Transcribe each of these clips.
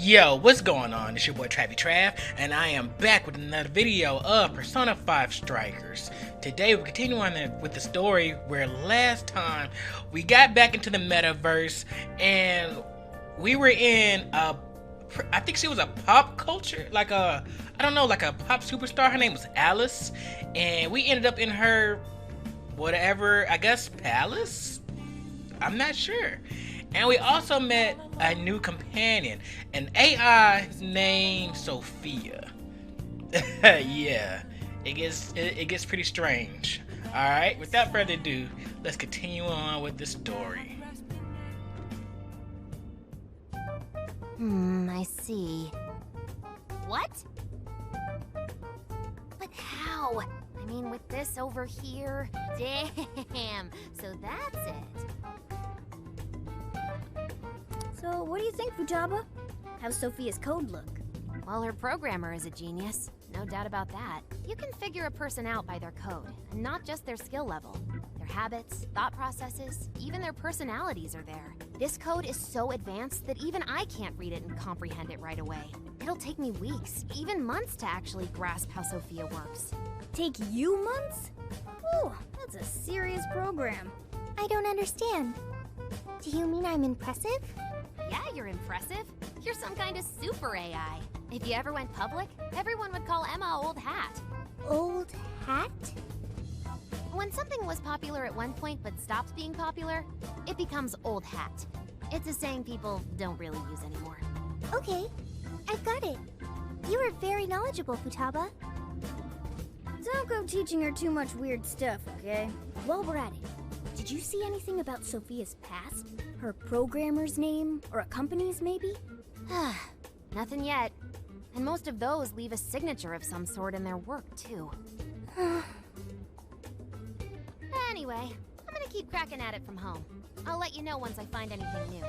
Yo, what's going on? It's your boy TravyTrav, and I am back with another video of Persona 5 Strikers. Today we're continuing with the story where last time we got back into the metaverse and we were in I think she was a pop culture, like a pop superstar. Her name was Alice, and we ended up in her whatever, I guess, palace? I'm not sure. And we also met a new companion, an AI named Sophia. Yeah, it gets pretty strange. All right, without further ado, let's continue on with the story. I see. What? But how? I mean, with this over here? Damn, so that's it. So, what do you think, Futaba? How's Sophia's code look? Well, her programmer is a genius. No doubt about that. You can figure a person out by their code, and not just their skill level. Their habits, thought processes, even their personalities are there. This code is so advanced that even I can't read it and comprehend it right away. It'll take me weeks, even months to actually grasp how Sophia works. Take you months? Ooh, that's a serious program. I don't understand. Do you mean I'm impressive? Yeah, you're impressive. You're some kind of super AI. If you ever went public, everyone would call Emma Old Hat. Old hat? When something was popular at one point but stops being popular, it becomes old hat. It's a saying people don't really use anymore. Okay, I've got it. You are very knowledgeable, Futaba. Don't go teaching her too much weird stuff, okay? While we're at it, did you see anything about Sophia's past? Her programmer's name, or a company's maybe? Nothing yet. And most of those leave a signature of some sort in their work, too. Anyway, I'm gonna keep cracking at it from home. I'll let you know once I find anything new.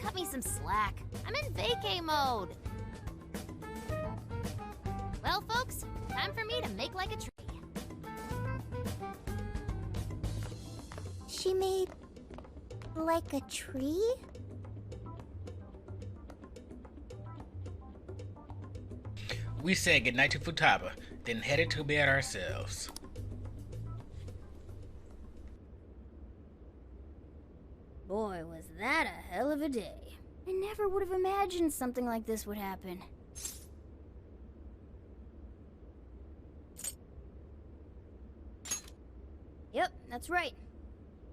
Cut me some slack. I'm in vacay mode. Well, folks, time for me to make like a tree. She made... like a tree? We said goodnight to Futaba, then headed to bed ourselves. Boy, was that a hell of a day. I never would have imagined something like this would happen. Yep, that's right.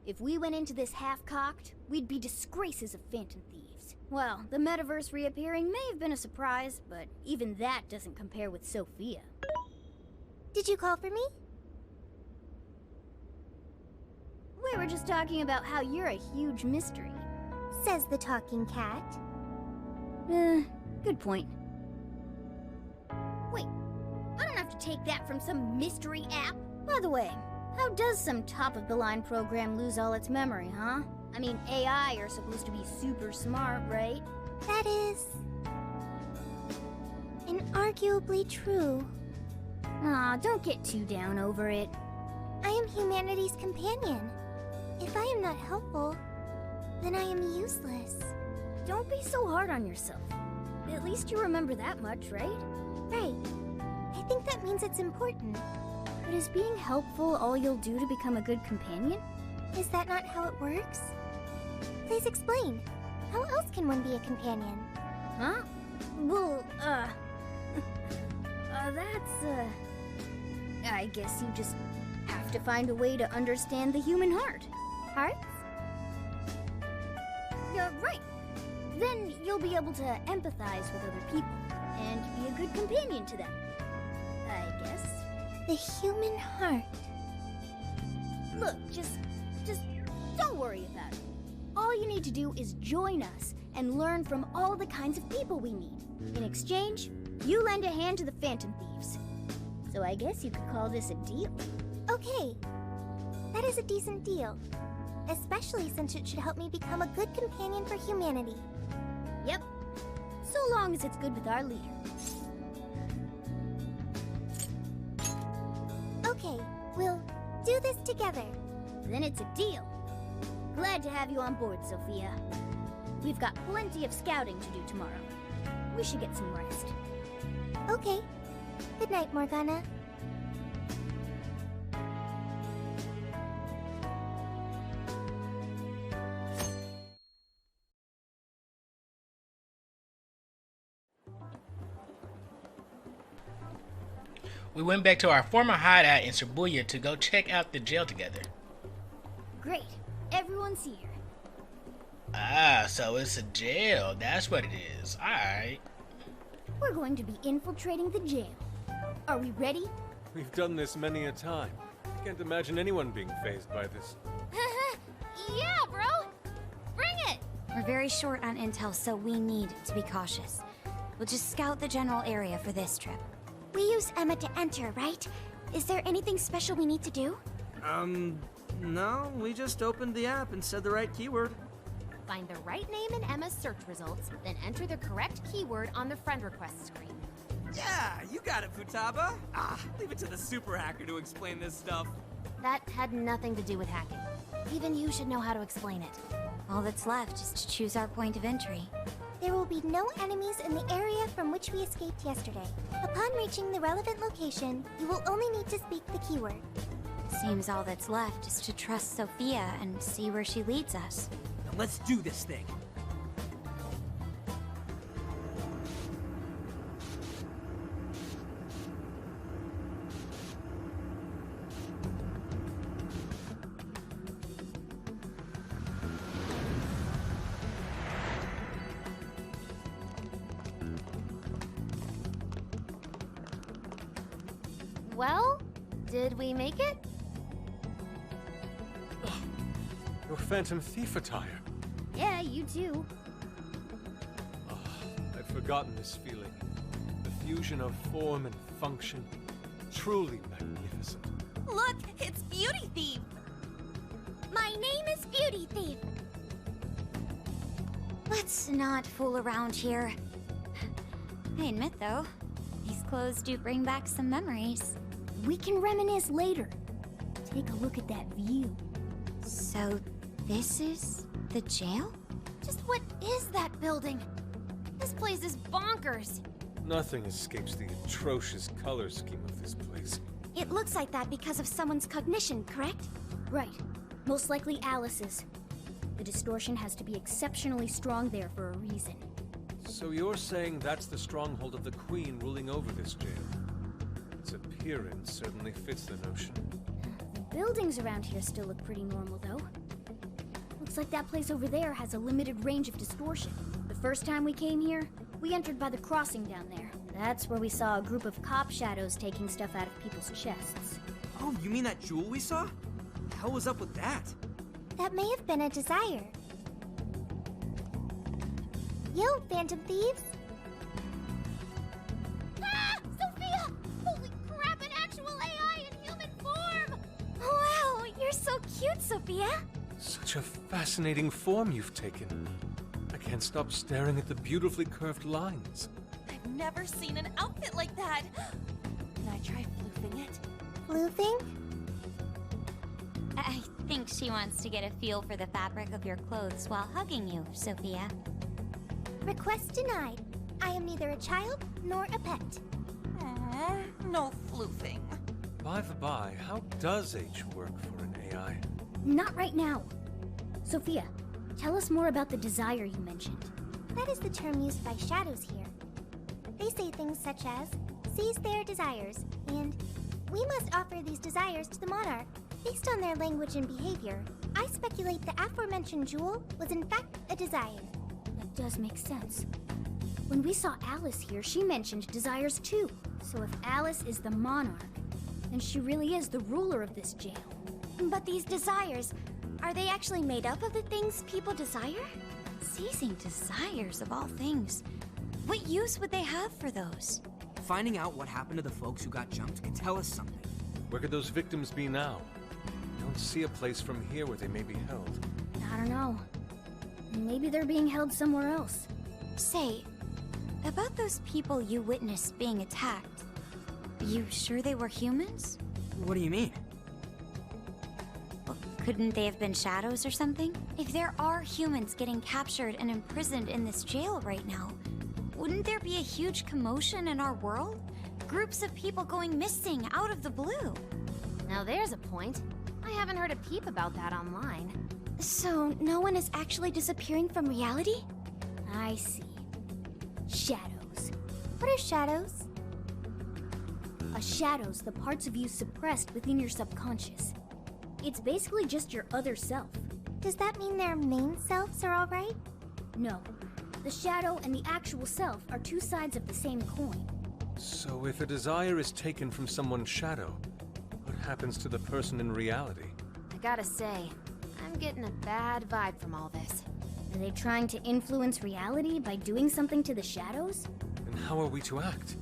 If we went into this half-cocked, we'd be disgraces of phantom thieves. Well, the metaverse reappearing may have been a surprise, but even that doesn't compare with Sophia. Did you call for me? We were just talking about how you're a huge mystery. Says the talking cat. Good point. Wait, I don't have to take that from some mystery app. By the way, how does some top-of-the-line program lose all its memory, huh? I mean, AI are supposed to be super smart, right? That is... inarguably true. Aw, don't get too down over it. I am humanity's companion. If I am not helpful, then I am useless. Don't be so hard on yourself. At least you remember that much, right? Right. I think that means it's important. But is being helpful all you'll do to become a good companion? Is that not how it works? Please explain. How else can one be a companion? Huh? Well, I guess you just have to find a way to understand the human heart. Hearts? Right. Then you'll be able to empathize with other people and be a good companion to them. I guess. The human heart. Look, just don't worry about it. All you need to do is join us and learn from all the kinds of people we meet. In exchange, you lend a hand to the Phantom Thieves. So I guess you could call this a deal. Okay. That is a decent deal. Especially since it should help me become a good companion for humanity. Yep. So long as it's good with our leader. Okay, we'll do this together. Then it's a deal. Glad to have you on board, Sophia. We've got plenty of scouting to do tomorrow. We should get some rest. Okay. Good night, Morgana. We went back to our former hideout in Shibuya to go check out the jail together. Great. Everyone's here. Ah, so it's a jail. That's what it is. Alright. We're going to be infiltrating the jail. Are we ready? We've done this many a time. I can't imagine anyone being fazed by this. Yeah, bro! Bring it! We're very short on intel, so we need to be cautious. We'll just scout the general area for this trip. We use Emma to enter, right? Is there anything special we need to do? No, we just opened the app and said the right keyword. Find the right name in Emma's search results, then enter the correct keyword on the friend request screen. Yeah, you got it, Futaba. Leave it to the super hacker to explain this stuff. That had nothing to do with hacking. Even you should know how to explain it. All that's left is to choose our point of entry. There will be no enemies in the area from which we escaped yesterday. Upon reaching the relevant location, you will only need to speak the keyword. Seems all that's left is to trust Sophia and see where she leads us. Now let's do this thing. Well, did we make it? Your Phantom Thief attire. Yeah, you too. Oh, I'd forgotten this feeling. The fusion of form and function. Truly magnificent. Look, it's Beauty Thief! My name is Beauty Thief! Let's not fool around here. I admit, though, these clothes do bring back some memories. We can reminisce later. Take a look at that view. So, this is the jail? Just what is that building? This place is bonkers. Nothing escapes the atrocious color scheme of this place. It looks like that because of someone's cognition, correct? Right. Most likely Alice's. The distortion has to be exceptionally strong there for a reason. So you're saying that's the stronghold of the Queen ruling over this jail? Its appearance certainly fits the notion. The buildings around here still look pretty normal, though. Looks like that place over there has a limited range of distortion. The first time we came here, we entered by the crossing down there. That's where we saw a group of cop shadows taking stuff out of people's chests. Oh, you mean that jewel we saw? The hell was up with that? That may have been a desire. Yo, Phantom Thieves! Ah! Sophia! Holy crap, an actual AI in human form! Wow, you're so cute, Sophia! Such a fascinating form you've taken. I can't stop staring at the beautifully curved lines. I've never seen an outfit like that. Can I try floofing it? Floofing? I think she wants to get a feel for the fabric of your clothes while hugging you, Sophia. Request denied. I am neither a child nor a pet. Aw, no floofing. By the by, how does H work for an AI? Not right now. Sophia, tell us more about the desire you mentioned. That is the term used by shadows here. They say things such as, seize their desires, and we must offer these desires to the monarch. Based on their language and behavior, I speculate the aforementioned jewel was in fact a desire. That does make sense. When we saw Alice here, she mentioned desires too. So if Alice is the monarch, then she really is the ruler of this jail. But these desires, are they actually made up of the things people desire? Seizing desires of all things. What use would they have for those? Finding out what happened to the folks who got jumped could tell us something. Where could those victims be now? I don't see a place from here where they may be held. I don't know. Maybe they're being held somewhere else. Say, about those people you witnessed being attacked, are you sure they were humans? What do you mean? Couldn't they have been shadows or something? If there are humans getting captured and imprisoned in this jail right now, wouldn't there be a huge commotion in our world? Groups of people going missing out of the blue. Now there's a point. I haven't heard a peep about that online. So, no one is actually disappearing from reality? I see. Shadows. What are shadows? A shadow's the parts of you suppressed within your subconscious. It's basically just your other self. Does that mean their main selves are alright? No. The shadow and the actual self are two sides of the same coin. So if a desire is taken from someone's shadow, what happens to the person in reality? I gotta say, I'm getting a bad vibe from all this. Are they trying to influence reality by doing something to the shadows? And how are we to act?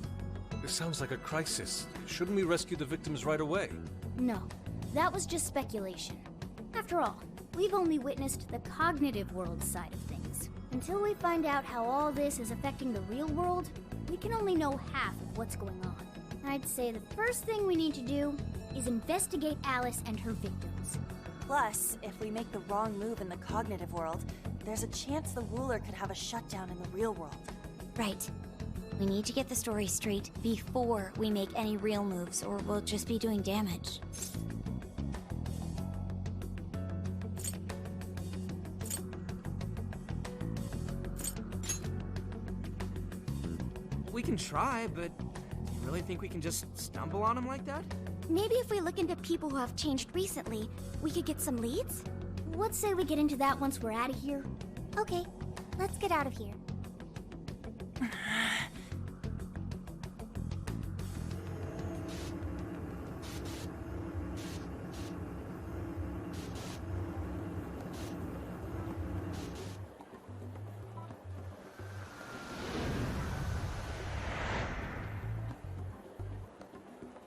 This sounds like a crisis. Shouldn't we rescue the victims right away? No, that was just speculation. After all, we've only witnessed the cognitive world side of things. Until we find out how all this is affecting the real world, we can only know half of what's going on. I'd say the first thing we need to do is investigate Alice and her victims. Plus, if we make the wrong move in the cognitive world, there's a chance the ruler could have a shutdown in the real world. Right. We need to get the story straight before we make any real moves, or we'll just be doing damage. We can try, but you really think we can just stumble on him like that? Maybe if we look into people who have changed recently, we could get some leads? Let's say we get into that once we're out of here. Okay, let's get out of here.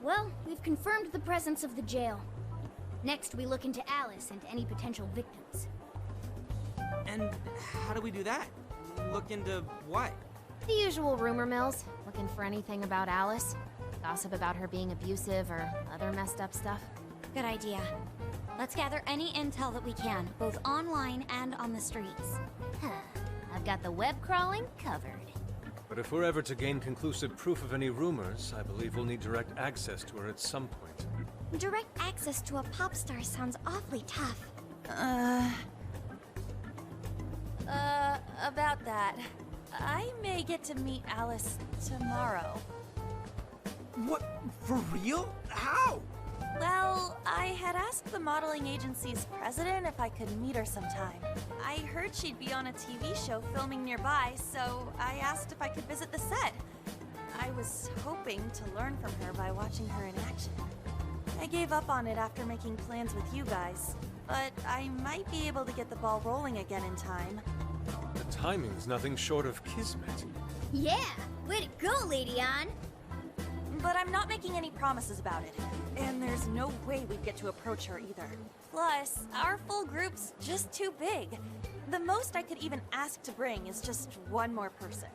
Well, we've confirmed the presence of the jail. Next, we look into Alice and any potential victims. And how do we do that? Look into what? The usual rumor mills, looking for anything about Alice. Gossip about her being abusive or other messed up stuff. Good idea. Let's gather any intel that we can, both online and on the streets. I've got the web crawling covered. But if we're ever to gain conclusive proof of any rumors, I believe we'll need direct access to her at some point. Direct access to a pop star sounds awfully tough. About that. I may get to meet Alice tomorrow. What? For real? How? Well, I had asked the modeling agency's president if I could meet her sometime. I heard she'd be on a TV show filming nearby, so I asked if I could visit the set. I was hoping to learn from her by watching her in action. I gave up on it after making plans with you guys, but I might be able to get the ball rolling again in time. The timing's nothing short of kismet. Yeah! Way to go, Lady Ann! But I'm not making any promises about it. And there's no way we'd get to approach her either. Plus, our full group's just too big. The most I could even ask to bring is just one more person.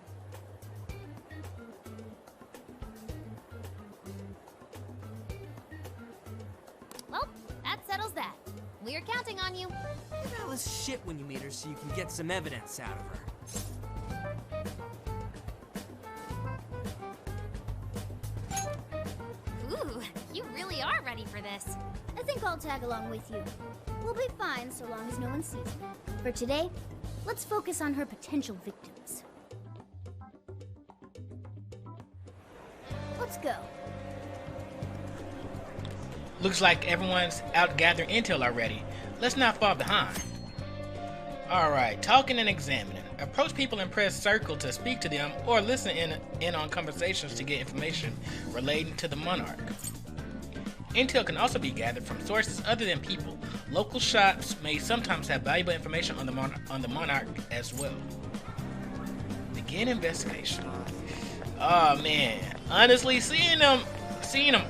Well, that settles that. We're counting on you. Give Alice shit when you meet her so you can get some evidence out of her. Ooh, you really are ready for this. I think I'll tag along with you. We'll be fine so long as no one sees me. For today, let's focus on her potential victims. Let's go. Looks like everyone's out gathering intel already. Let's not fall behind. Alright, talking and examining. Approach people and press circle to speak to them or listen in on conversations to get information relating to the monarch. Intel can also be gathered from sources other than people. Local shops may sometimes have valuable information on the monarch as well. Begin investigation. Oh man, honestly, seeing them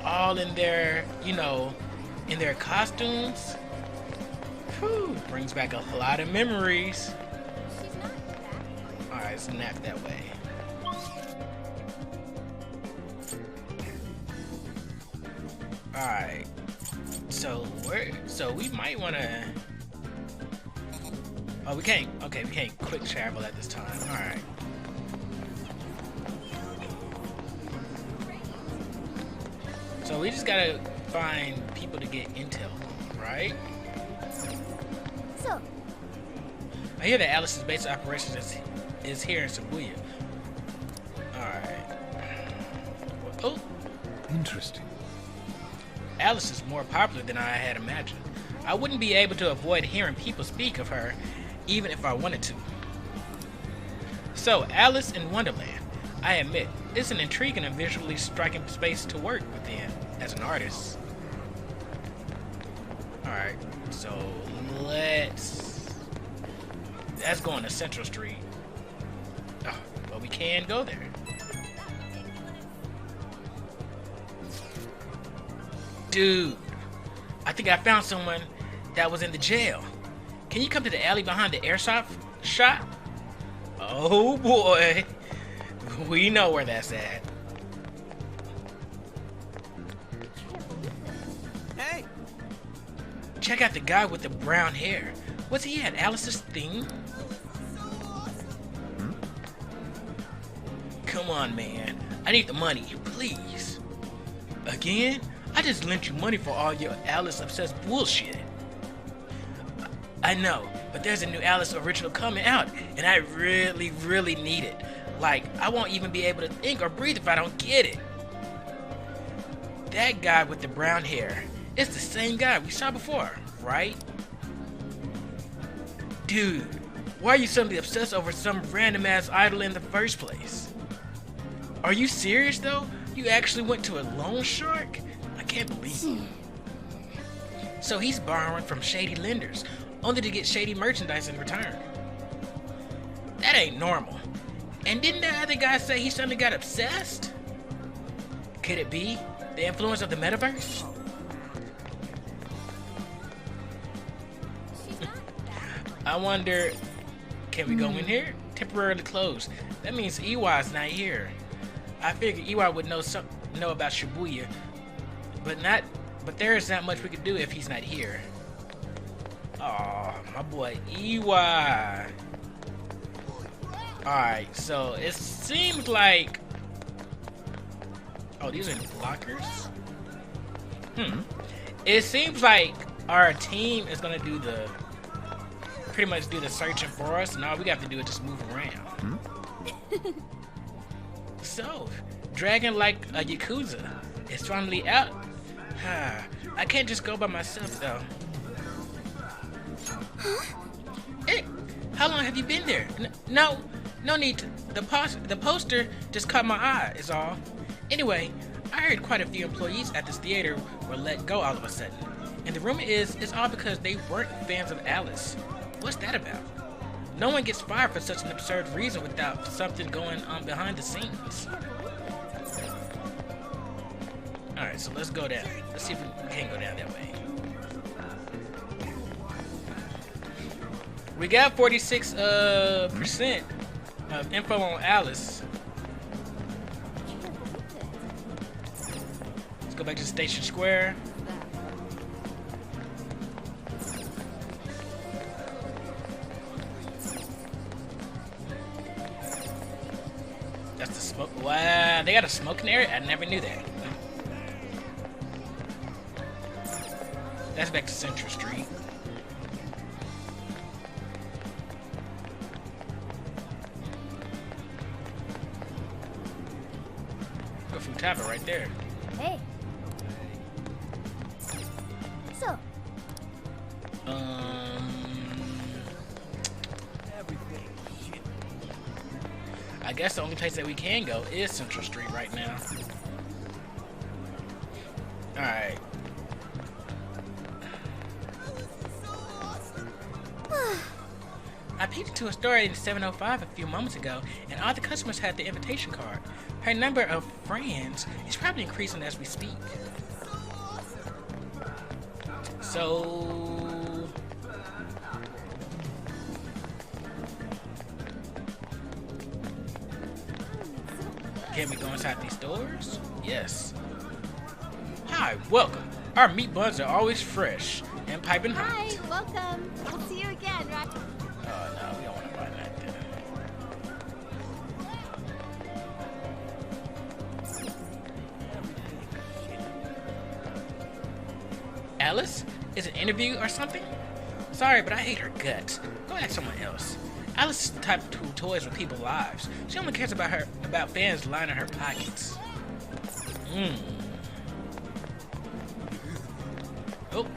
all in their, in their costumes, whew, brings back a lot of memories. Alright, snap that way. Alright. So we might want to. Oh, we can't. Okay, we can't quick travel at this time. All right. So we just gotta find people to get intel, right? So, I hear that Alice's base of operations is here in Shibuya. Alright. Oh! Interesting. Alice is more popular than I had imagined. I wouldn't be able to avoid hearing people speak of her, even if I wanted to. So, Alice in Wonderland. I admit, it's an intriguing and visually striking space to work within as an artist. Alright, so let's go on to Central Street. Oh, but we can go there. Dude, I think I found someone that was in the jail. Can you come to the alley behind the airsoft shop? Oh boy, we know where that's at. Hey! Check out the guy with the brown hair. Was he at Alice's thing? Come on, man. I need the money, please. Again? I just lent you money for all your Alice-obsessed bullshit. I know, but there's a new Alice original coming out, and I really, really need it. Like, I won't even be able to think or breathe if I don't get it. That guy with the brown hair, it's the same guy we saw before, right? Dude, why are you suddenly obsessed over some random-ass idol in the first place? Are you serious, though? You actually went to a loan shark? I can't believe it. So he's borrowing from shady lenders, only to get shady merchandise in return. That ain't normal. And didn't that other guy say he suddenly got obsessed? Could it be the influence of the metaverse? I wonder, can we go in here? Temporarily closed. That means EY's not here. I figured EY would know about Shibuya, but there is not much we could do if he's not here. Aw, my boy EY. Alright, so it seems like... Oh, these are the blockers? It seems like our team is gonna do the... pretty much do the searching for us, and all we got to do is just move around. So, dragging like a Yakuza is finally out. I can't just go by myself, though. Hey, how long have you been there? No need to. The poster just caught my eye, is all. Anyway, I heard quite a few employees at this theater were let go all of a sudden. And the rumor is, it's all because they weren't fans of Alice. What's that about? No one gets fired for such an absurd reason without something going on behind the scenes. Alright, so let's go down. Let's see if we can go down that way. We got 46% of info on Alice. Let's go back to Station Square. That's the smoke. Wow, they got a smoking area? I never knew that. That's back to Central Street. Go from Tava right there. Hey. So, I guess the only place that we can go is Central Street right now. Alright. I peeked into a store in 705 a few moments ago, and all the customers had the invitation card. Her number of friends is probably increasing as we speak. So... can we go inside these stores? Yes. Hi, welcome. Our meat buns are always fresh and piping hot. Hi, welcome. We'll see you again, right? Oh no, we don't want to buy nothing. Alice? Is it an interview or something? Sorry, but I hate her guts. Go ask someone else. Alice is the type who toys with people's lives. She only cares about fans lining her pockets. Oh.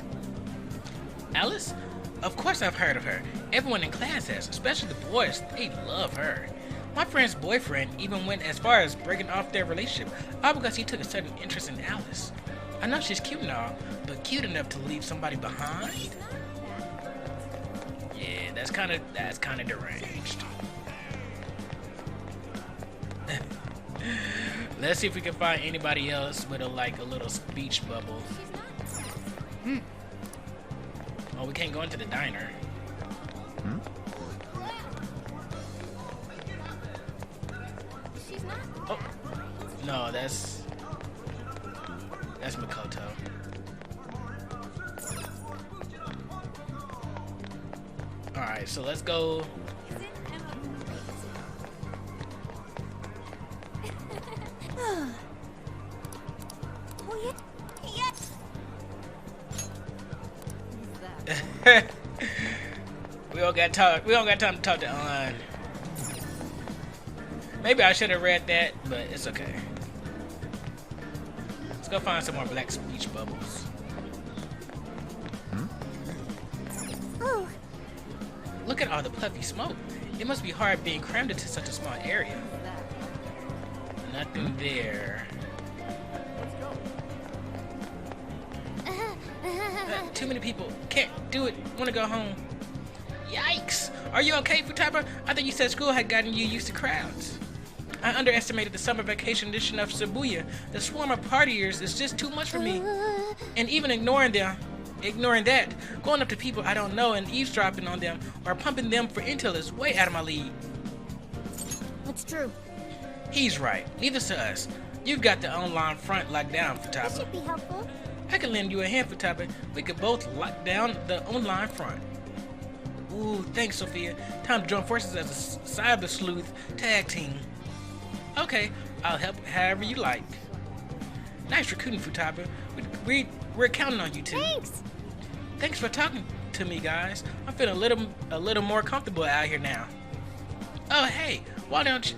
Alice? Of course I've heard of her. Everyone in class has, especially the boys. They love her. My friend's boyfriend even went as far as breaking off their relationship, all because he took a sudden interest in Alice. I know she's cute and all, but cute enough to leave somebody behind? Yeah, that's kind of deranged. Let's see if we can find anybody else with a little speech bubble. Oh, we can't go into the diner. Oh, no, that's Makoto. All right, so let's go. We don't got time to talk to An. Maybe I should have read that, but it's okay. Let's go find some more black speech bubbles. Oh, Look at all the puffy smoke. It must be hard being crammed into such a small area. Nothing there. Too many people. Can't do it. Want to go home. Yikes! Are you okay, Futaba? I thought you said school had gotten you used to crowds. I underestimated the summer vacation edition of Shibuya. The swarm of partiers is just too much for me. And even ignoring that, going up to people I don't know and eavesdropping on them or pumping them for intel is way out of my league. That's true. He's right. Neither to us. You've got the online front locked down, this Futaba. should be helpful. I can lend you a hand, Futaba. We could both lock down the online front. Ooh, thanks, Sophia. Time to join forces as a cyber sleuth tag team. Okay, I'll help however you like. Nice recruiting, Futaba. We're counting on you too. Thanks. Thanks for talking to me, guys. I'm feeling a little more comfortable out here now. Oh, hey, why don't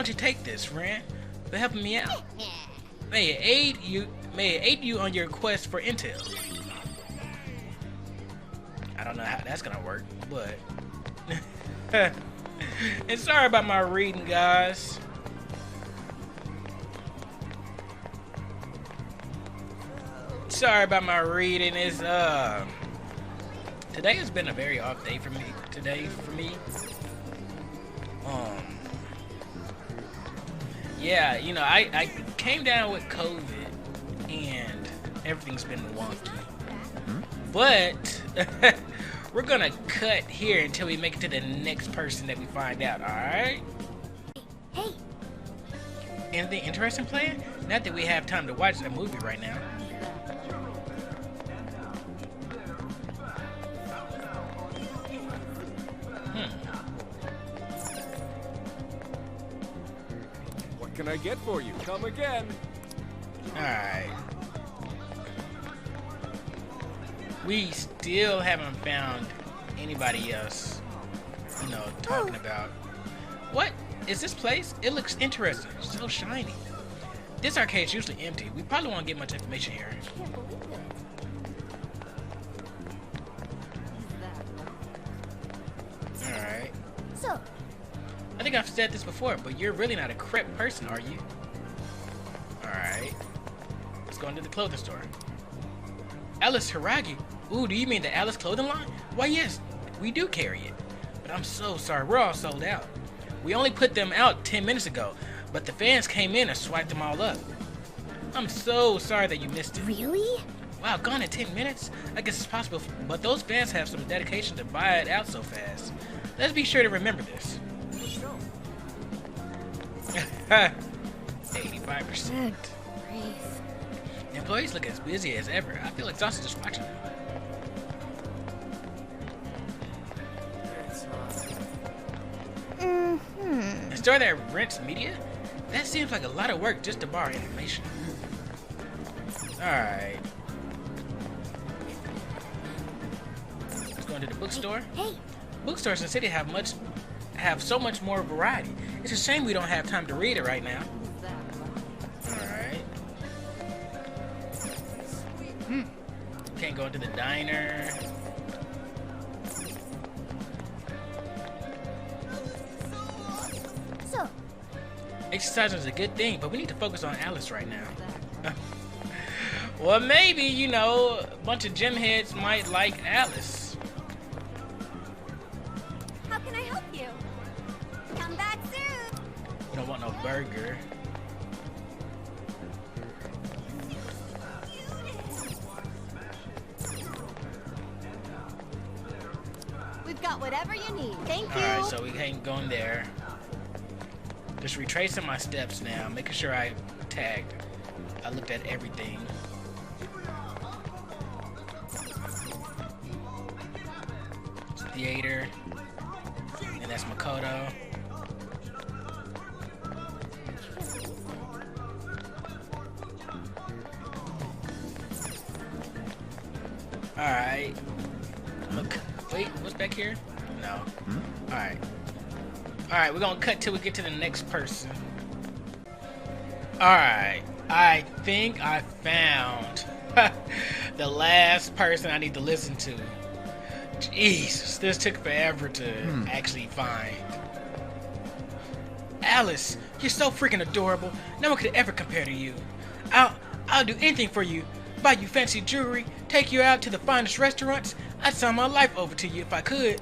you take this, Ren, for helping me out? May it aid you on your quest for intel. I don't know how that's gonna work, but and sorry about my reading, guys. Sorry about my reading. It's today has been a very off day for me. Yeah, you know, I came down with COVID and everything's been wonky. But we're gonna cut here until we make it to the next person that we find out, alright? Hey. Anything interesting playing? Not that we have time to watch a movie right now. What can I get for you? Come again. Alright. We still haven't found anybody else, you know, talking about. What is this place? It looks interesting. So shiny. This arcade's usually empty. We probably won't get much information here. Alright. So, I think I've said this before, but you're really not a crepe person, are you? Alright. Let's go into the clothing store. Alice Hiragi. Ooh, do you mean the Alice clothing line? Why, yes, we do carry it. But I'm so sorry, we're all sold out. We only put them out 10 minutes ago, but the fans came in and swiped them all up. I'm so sorry that you missed it. really? Wow, gone in 10 minutes? I guess it's possible, but those fans have some dedication to buy it out so fast. Let's be sure to remember this. 85%. Employees look as busy as ever. I feel exhausted just watching them. A store that rents media? That seems like a lot of work just to borrow information. Alright. Let's go into the bookstore. Hey! Bookstores in the city have so much more variety. It's a shame we don't have time to read it right now. Alright. Can't go into the diner. So, Exercising is a good thing, but we need to focus on Alice right now. Well, maybe, you know, a bunch of gym heads might like Alice. How can I help you? Come back soon. We don't want no burger. We've got whatever you need. Thank you. Alright, so we ain't going there. Just retracing my steps now, making sure I tagged. I looked at everything. It's theater. And that's Makoto. Alright. Look. Wait, what's back here? No. Alright. Alright, we're gonna cut till we get to the next person. Alright. I think I found the last person I need to listen to. Jesus, this took forever to actually find. Alice, you're so freaking adorable. No one could ever compare to you. I'll do anything for you. Buy you fancy jewelry, take you out to the finest restaurants. I'd sell my life over to you if I could.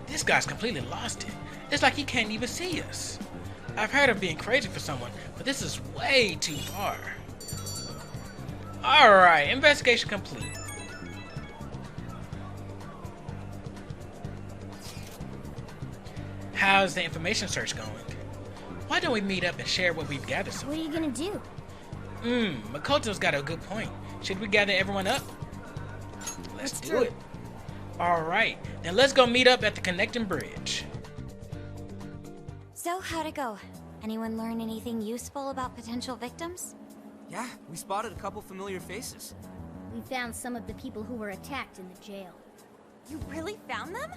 This guy's completely lost it. It's like he can't even see us. I've heard of being crazy for someone, but this is way too far. Alright, investigation complete. How's the information search going? Why don't we meet up and share what we've gathered so what are you gonna do? Makoto's got a good point. Should we gather everyone up? Let's do it. Alright, then let's go meet up at the connecting bridge. So, how'd it go? Anyone learn anything useful about potential victims? Yeah, we spotted a couple familiar faces. We found some of the people who were attacked in the jail. You really found them?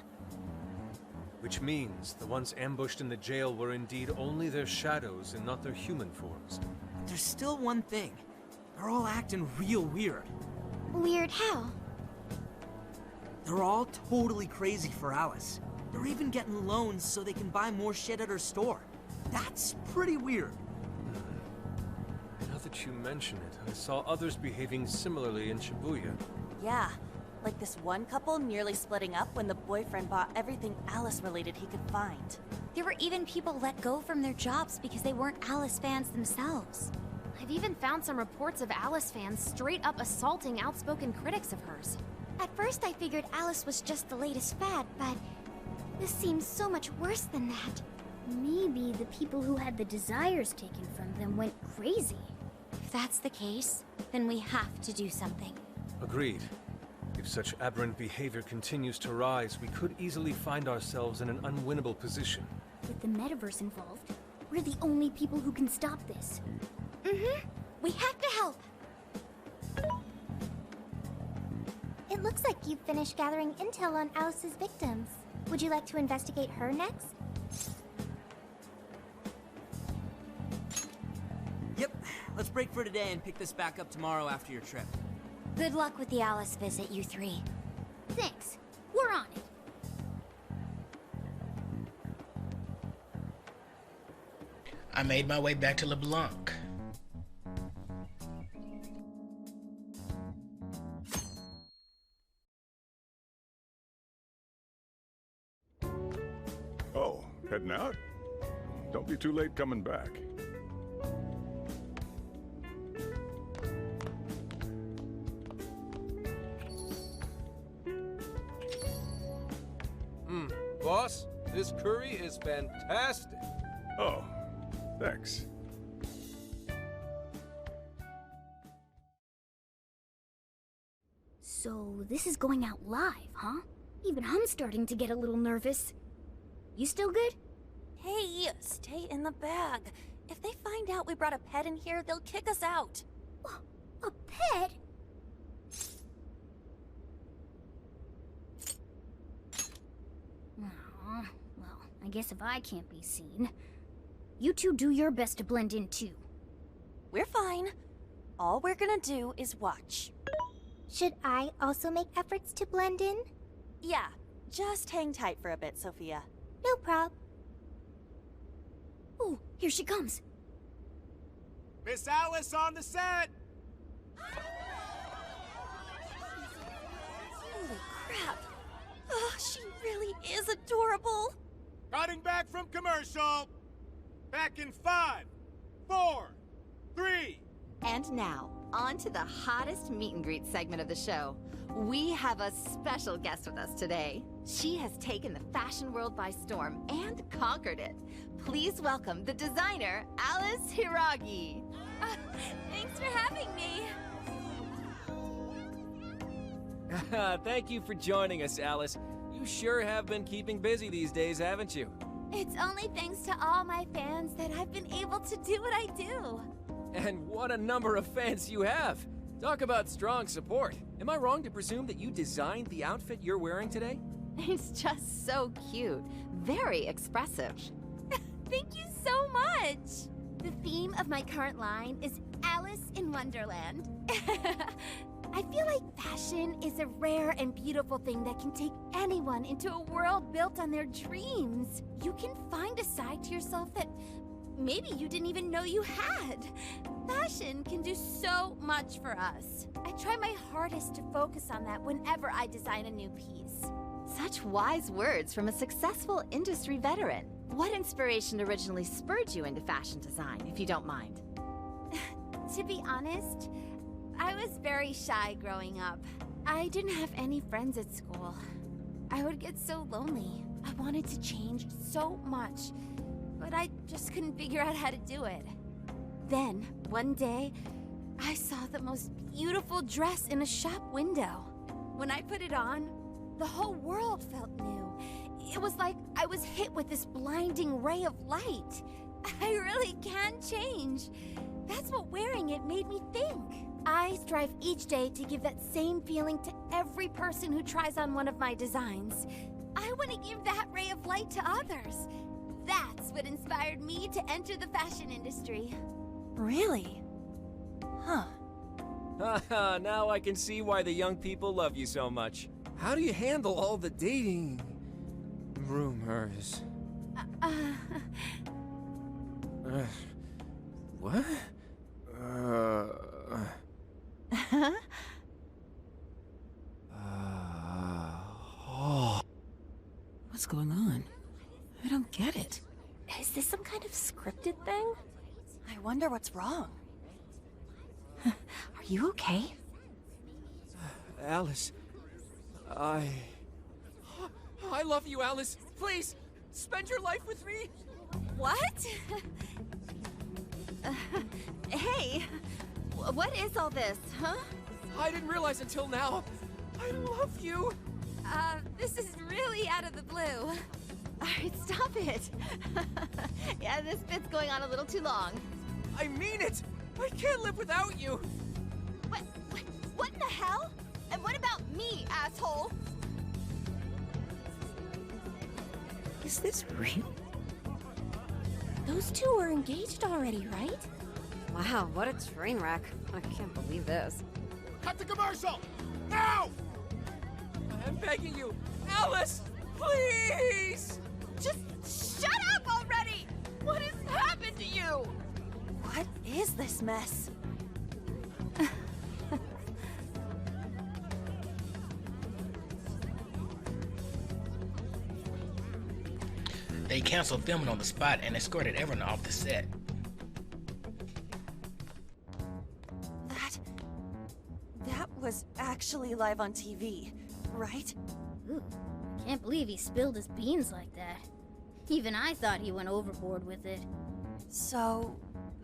Which means the ones ambushed in the jail were indeed only their shadows and not their human forms. But there's still one thing. They're all acting real weird. Weird how? They're all totally crazy for Alice. They're even getting loans so they can buy more shit at her store. That's pretty weird. Now that you mention it, I saw others behaving similarly in Shibuya. Yeah. Like this one couple nearly splitting up when the boyfriend bought everything Alice-related he could find. There were even people let go from their jobs because they weren't Alice fans themselves. I've even found some reports of Alice fans straight up assaulting outspoken critics of hers. At first I figured Alice was just the latest fad, but this seems so much worse than that. Maybe the people who had the desires taken from them went crazy. If that's the case, then we have to do something. Agreed. If such aberrant behavior continues to rise, we could easily find ourselves in an unwinnable position. With the metaverse involved, we're the only people who can stop this. We have to help. It looks like you've finished gathering intel on Alice's victims. Would you like to investigate her next? Yep, let's break for today and pick this back up tomorrow after your trip. Good luck with the Alice visit, you three. Thanks. We're on it. I made my way back to LeBlanc. Oh, heading out? Don't be too late coming back. Boss, this curry is fantastic. Oh, thanks. this is going out live, huh? Even I'm starting to get a little nervous. You still good? Hey, stay in the bag. If they find out we brought a pet in here, they'll kick us out. A pet? Aw, well, I guess if I can't be seen, you two do your best to blend in too. We're fine. All we're gonna do is watch. Should I also make efforts to blend in? Yeah, just hang tight for a bit, Sophia. No prob. Oh, here she comes. Miss Alice on the set! Holy crap! Oh, she really is adorable! Cutting back from commercial! Back in 5, 4, 3... And now, on to the hottest meet and greet segment of the show. We have a special guest with us today. She has taken the fashion world by storm and conquered it. Please welcome the designer, Alice Hiragi. Thanks for having me. Thank you for joining us, Alice. You sure have been keeping busy these days, haven't you? It's only thanks to all my fans that I've been able to do what I do. And what a number of fans you have! Talk about strong support. Am I wrong to presume that you designed the outfit you're wearing today? It's just so cute. Very expressive. Thank you so much! The theme of my current line is Alice in Wonderland. I feel like fashion is a rare and beautiful thing that can take anyone into a world built on their dreams. You can find a side to yourself that maybe you didn't even know you had. Fashion can do so much for us. I try my hardest to focus on that whenever I design a new piece. Such wise words from a successful industry veteran. What inspiration originally spurred you into fashion design, if you don't mind? To be honest, I was very shy growing up. I didn't have any friends at school. I would get so lonely. I wanted to change so much, but I just couldn't figure out how to do it. Then, one day, I saw the most beautiful dress in a shop window. When I put it on, the whole world felt new. It was like I was hit with this blinding ray of light. I really can change. That's what wearing it made me think. I strive each day to give that same feeling to every person who tries on one of my designs. I want to give that ray of light to others. That's what inspired me to enter the fashion industry. Really? Huh. Haha, now I can see why the young people love you so much. How do you handle all the dating rumors? What? What's going on? I don't get it. Is this some kind of scripted thing? I wonder what's wrong. Are you okay? Alice, I love you, Alice. Please, spend your life with me. What? Hey, what is all this, huh? I didn't realize until now. I love you. This is really out of the blue. Alright, stop it. Yeah, this bit's going on a little too long. I mean it. I can't live without you. What in the hell? And what about me, asshole? Is this real? Those two are engaged already, right? Wow, what a train wreck. I can't believe this. Cut the commercial! Now! I'm begging you, Alice, please! Just shut up already! What has happened to you? What is this mess? They canceled filming on the spot and escorted everyone off the set. That was actually live on TV, right? Ooh, I can't believe he spilled his beans like that. Even I thought he went overboard with it. So,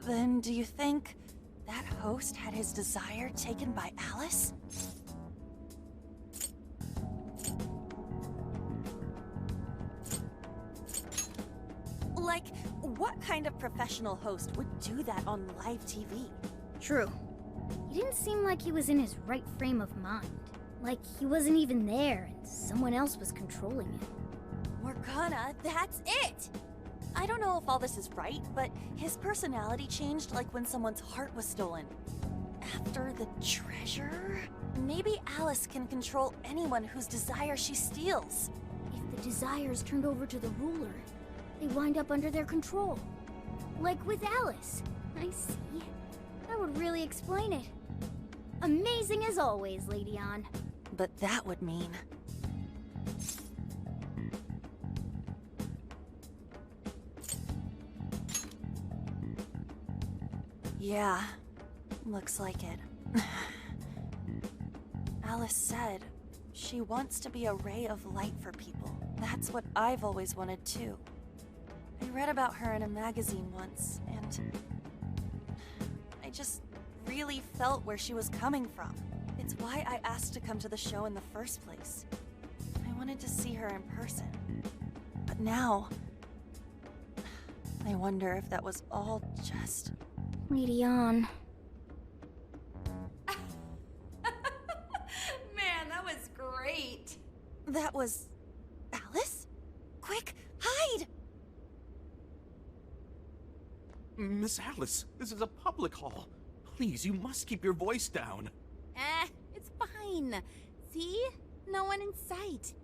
then do you think that host had his desire taken by Alice? Like, what kind of professional host would do that on live TV? True. He didn't seem like he was in his right frame of mind. Like he wasn't even there and someone else was controlling him. Morgana, that's it! I don't know if all this is right, but his personality changed like when someone's heart was stolen. After the treasure? Maybe Alice can control anyone whose desire she steals. If the desire is turned over to the ruler, they wind up under their control. Like with Alice. I see. That would really explain it. Amazing as always, Lady Ann. But that would mean... Yeah, looks like it. Alice said she wants to be a ray of light for people. That's what I've always wanted too. I read about her in a magazine once, and I just really felt where she was coming from. It's why I asked to come to the show in the first place. I wanted to see her in person. But now, I wonder if that was all just... Lady Ann. Man, that was great. That was... Alice? Quick, hide! Miss Alice, this is a public hall. Please, you must keep your voice down. It's fine. See? No one in sight.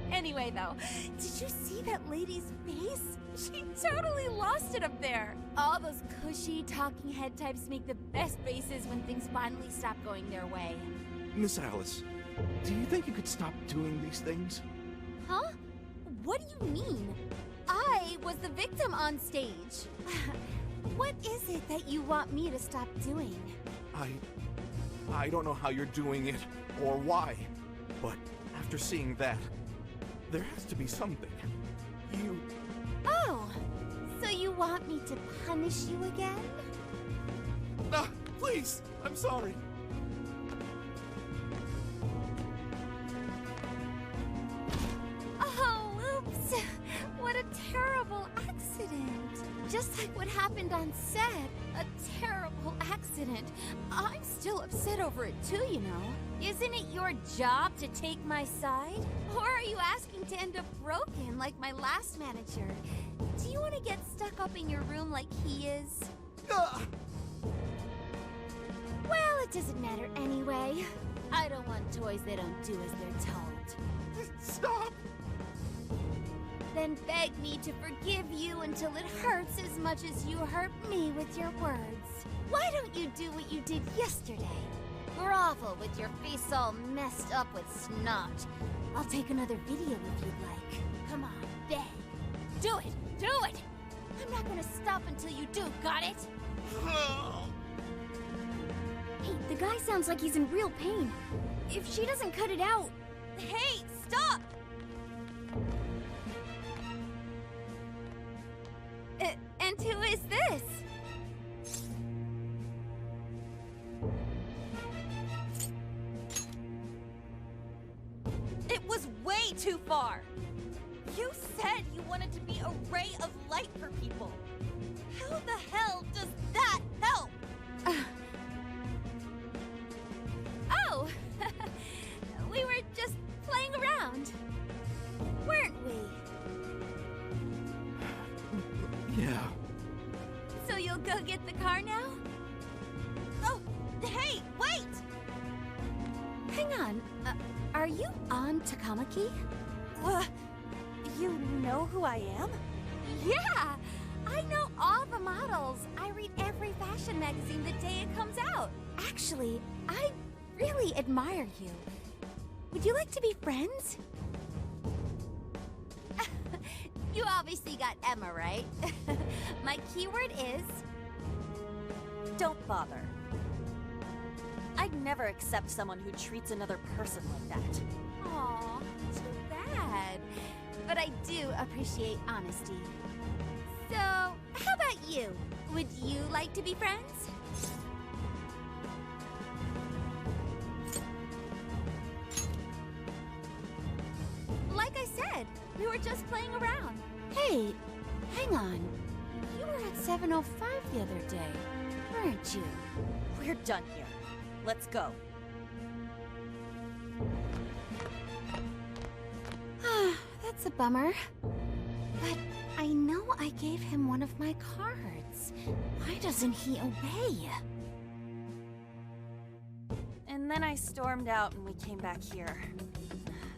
Anyway, though, did you see that lady's face? She totally lost it up there. All those cushy talking head types make the best faces when things finally stop going their way. Miss Alice, do you think you could stop doing these things? Huh? What do you mean? I was the victim on stage. What is it that you want me to stop doing? I don't know how you're doing it, or why, but after seeing that, there has to be something. Oh, so you want me to punish you again? Please, I'm sorry. Oh, oops. What a terrible accident. Just like what happened on set. A terrible accident. I'm still upset over it too, you know. Isn't it your job to take my side? Or are you asking to end up broken like my last manager? Do you want to get stuck up in your room like he is? Well, it doesn't matter anyway. I don't want toys that don't do as they're told. Stop! Then beg me to forgive you until it hurts as much as you hurt me with your words. Why don't you do what you did yesterday? Grovel with your face all messed up with snot. I'll take another video if you'd like. Come on, beg. Do it! Do it! I'm not gonna stop until you do, got it? Hey, the guy sounds like he's in real pain. If she doesn't cut it out... Hey, stop! And who is this? It was way too far! You said you wanted to be a ray of light for people. How the hell does that help? Oh! We were just playing around. Weren't we? Yeah. So you'll go get the car now? Oh, hey, wait! Hang on. Are you on Takamaki? You know who I am? Yeah! I know all the models. I read every fashion magazine the day it comes out. Actually, I really admire you. Would you like to be friends? You obviously got Emma, right? My keyword is... Don't bother. I'd never accept someone who treats another person like that. Aw, too bad. But I do appreciate honesty. So, how about you? Would you like to be friends? Like I said, we were just playing around. Hey, Hang on. You were at 7:05 the other day, weren't you? We're done here. Let's go. That's a bummer. But I know I gave him one of my cards. Why doesn't he obey? And then I stormed out and we came back here.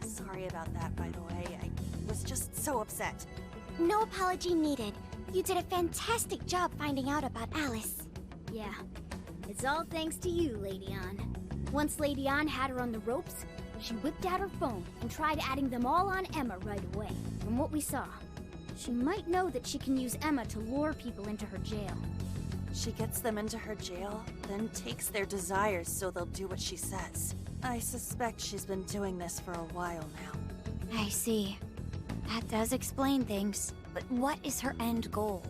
Sorry about that, by the way. I was just so upset. No apology needed. You did a fantastic job finding out about Alice. Yeah, it's all thanks to you, Lady Ann. Once Lady Ann had her on the ropes, she whipped out her phone and tried adding them all on Emma right away. From what we saw, she might know that she can use Emma to lure people into her jail. She gets them into her jail, then takes their desires so they'll do what she says. I suspect she's been doing this for a while now. I see. That does explain things. But what is her end goal?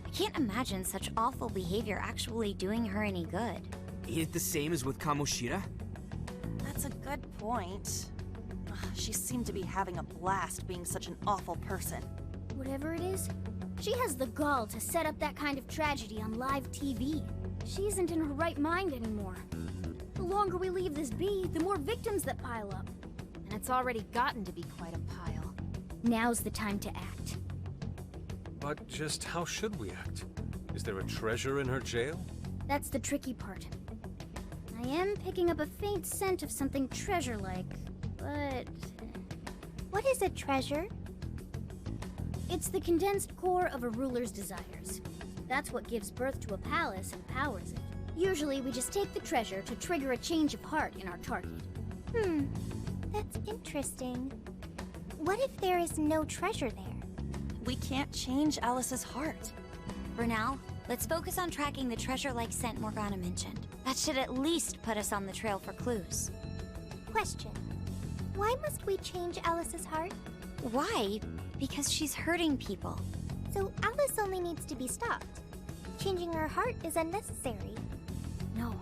I can't imagine such awful behavior actually doing her any good. Ain't it the same as with Kamoshida? That's a good point. She seemed to be having a blast being such an awful person. Whatever it is, she has the gall to set up that kind of tragedy on live TV. She isn't in her right mind anymore. The longer we leave this be, the more victims that pile up. And it's already gotten to be quite a pile. Now's the time to act. But just how should we act? Is there a treasure in her jail? That's the tricky part. I am picking up a faint scent of something treasure-like, but... What is a treasure? It's the condensed core of a ruler's desires. That's what gives birth to a palace and powers it. Usually we just take the treasure to trigger a change of heart in our target. That's interesting. What if there is no treasure there? We can't change Alice's heart. For now, let's focus on tracking the treasure-like scent Morgana mentioned. That should at least put us on the trail for clues. Question. Why must we change Alice's heart? Why? Because she's hurting people. So Alice only needs to be stopped. Changing her heart is unnecessary. No,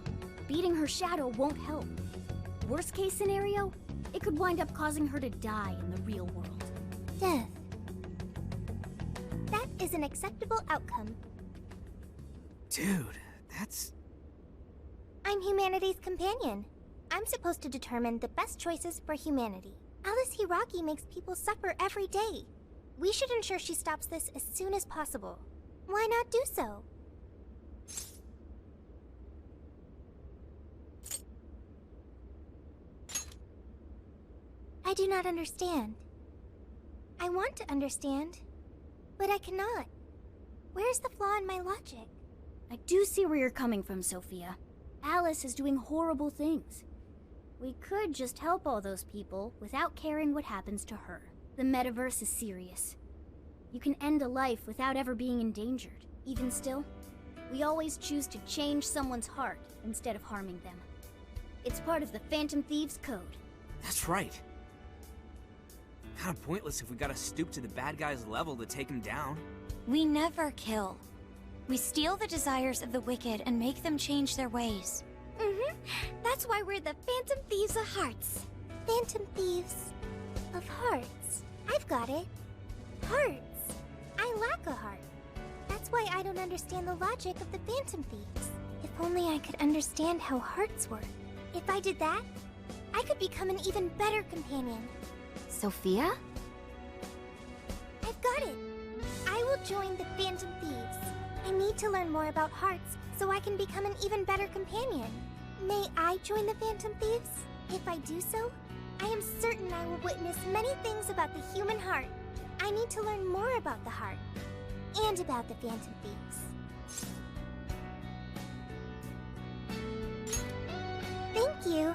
beating her shadow won't help. Worst case scenario, it could wind up causing her to die in the real world. Death. That is an acceptable outcome. Dude, that's... I'm humanity's companion. I'm supposed to determine the best choices for humanity. Alice Hiragi makes people suffer every day. We should ensure she stops this as soon as possible. Why not do so? I do not understand. I want to understand, but I cannot. Where's the flaw in my logic? I do see where you're coming from, Sophia. Alice is doing horrible things. We could just help all those people without caring what happens to her. The metaverse is serious. You can end a life without ever being endangered. Even still, we always choose to change someone's heart instead of harming them. It's part of the Phantom Thieves' code. That's right. Kinda pointless if we gotta stoop to the bad guy's level to take him down. We never kill. We steal the desires of the wicked and make them change their ways. That's why we're the Phantom Thieves of Hearts. Phantom Thieves of Hearts. I've got it. Hearts. I lack a heart. That's why I don't understand the logic of the Phantom Thieves. If only I could understand how hearts work. If I did that, I could become an even better companion. Sophia? I've got it. I will join the Phantom Thieves. I need to learn more about hearts so I can become an even better companion. May I join the Phantom Thieves? If I do so, I am certain I will witness many things about the human heart. I need to learn more about the heart and about the Phantom Thieves. Thank you.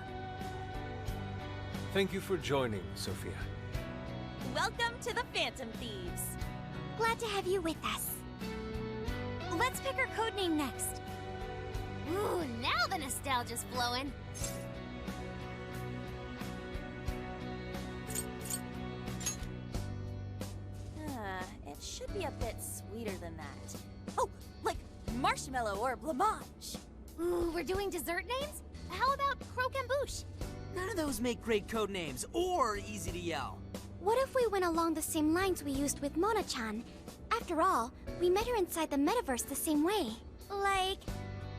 Thank you for joining, Sophia. Welcome to the Phantom Thieves. Glad to have you with us. Let's pick our codename next. Ooh, now the nostalgia's flowing. It should be a bit sweeter than that. Oh, like marshmallow or blancmange. Ooh, we're doing dessert names? How about croquembouche? None of those make great code names or easy to yell. What if we went along the same lines we used with Mona-chan? After all, we met her inside the metaverse the same way. Like,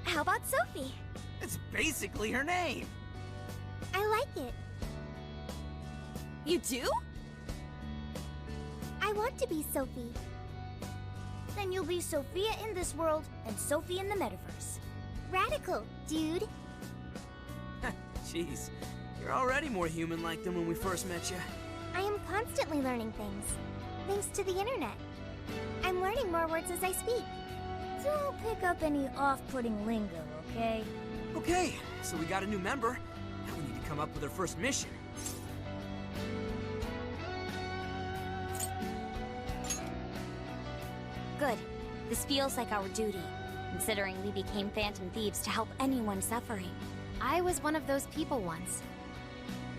how about Sophie? It's basically her name. I like it. You do? I want to be Sophie. Then you'll be Sophia in this world and Sophie in the metaverse. Radical, dude. Jeez, you're already more human-like than when we first met you. I am constantly learning things, thanks to the internet. I'm learning more words as I speak. Don't pick up any off-putting lingo, okay? Okay, so we got a new member. Now we need to come up with our first mission. Good. This feels like our duty, considering we became Phantom Thieves to help anyone suffering. I was one of those people once.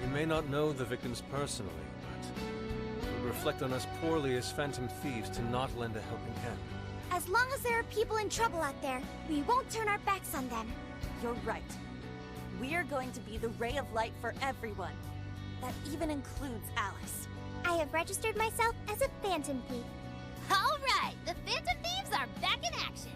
We may not know the victims personally, but it would reflect on us poorly as Phantom Thieves to not lend a helping hand. As long as there are people in trouble out there, we won't turn our backs on them. You're right. We're going to be the ray of light for everyone. That even includes Alice. I have registered myself as a Phantom Thief. All right, the Phantom Thieves are back in action.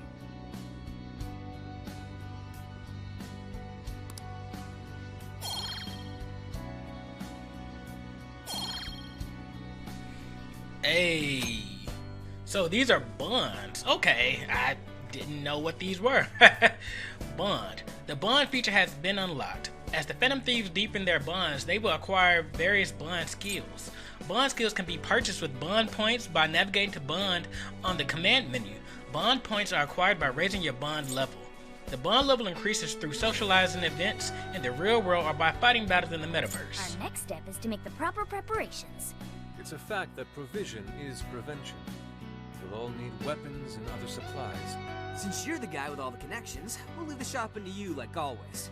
Hey, so these are bonds. Okay, I didn't know what these were. Bond. The bond feature has been unlocked. As the Phantom Thieves deepen their bonds, they will acquire various bond skills. Bond skills can be purchased with bond points by navigating to bond on the command menu. Bond points are acquired by raising your bond level. The bond level increases through socializing events in the real world or by fighting battles in the metaverse. Our next step is to make the proper preparations. It's a fact that provision is prevention. We'll all need weapons and other supplies. Since you're the guy with all the connections, we'll leave the shopping to you like always.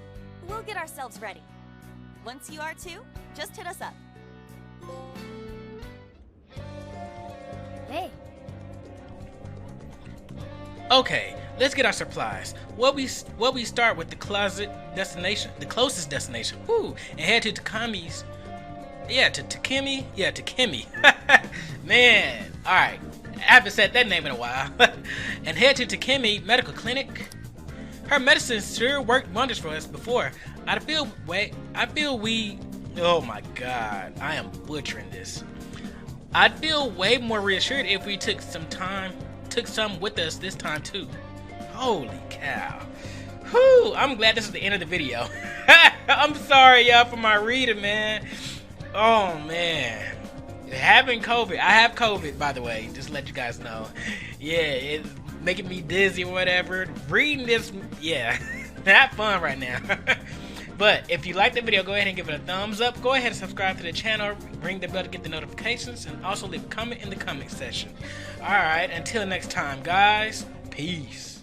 We'll get ourselves ready. Once you are too, just hit us up. Hey. Okay, let's get our supplies. Well, we start with the closest destination, whoo, and head to Takemi's. Takemi. Man, all right. I haven't said that name in a while. And head to Takemi Medical Clinic. Her medicine sure worked wonders for us before. I feel we. Oh my God, I am butchering this. I'd feel way more reassured if we took some with us this time too. Holy cow. Whew, I'm glad this is the end of the video. I'm sorry y'all for my reading, man. Oh man. Having COVID. I have COVID, by the way, just to let you guys know. Yeah, it's making me dizzy or whatever. Reading this, yeah, not fun right now. But if you like the video, go ahead and give it a thumbs up. Go ahead and subscribe to the channel. Ring the bell to get the notifications. And also leave a comment in the comment section. Alright, until next time, guys. Peace.